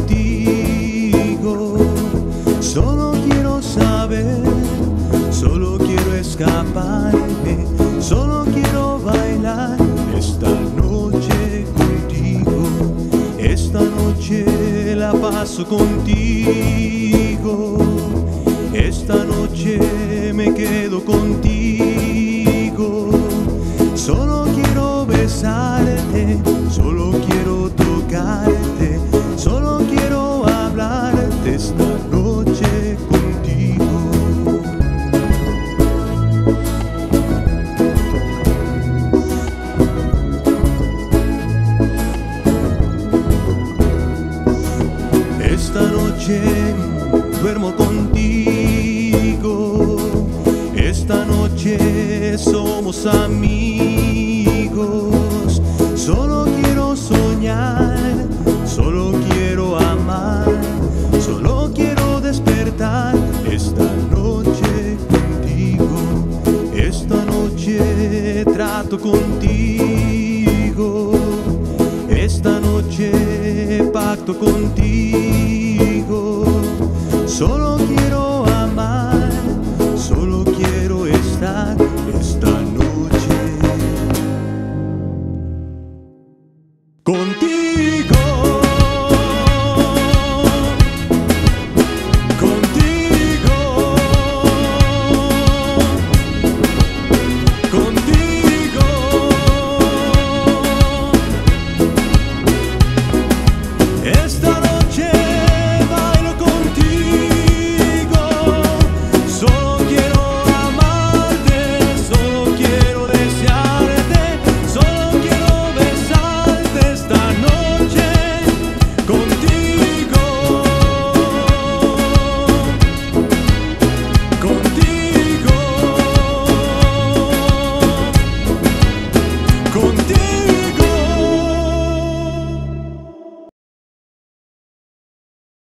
contigo. Solo quiero saber, solo quiero escaparme, solo quiero bailar esta noche contigo. Esta noche la paso contigo. Esta noche me quedo contigo. Solo quiero besarte, solo quiero tocarte, solo quiero hablarte esta noche contigo. Esta noche duermo contigo. Esta noche somos amigos. Solo quiero soñar, solo quiero amar, solo quiero despertar esta noche contigo. Esta noche trato contigo. Esta noche pacto contigo. Solo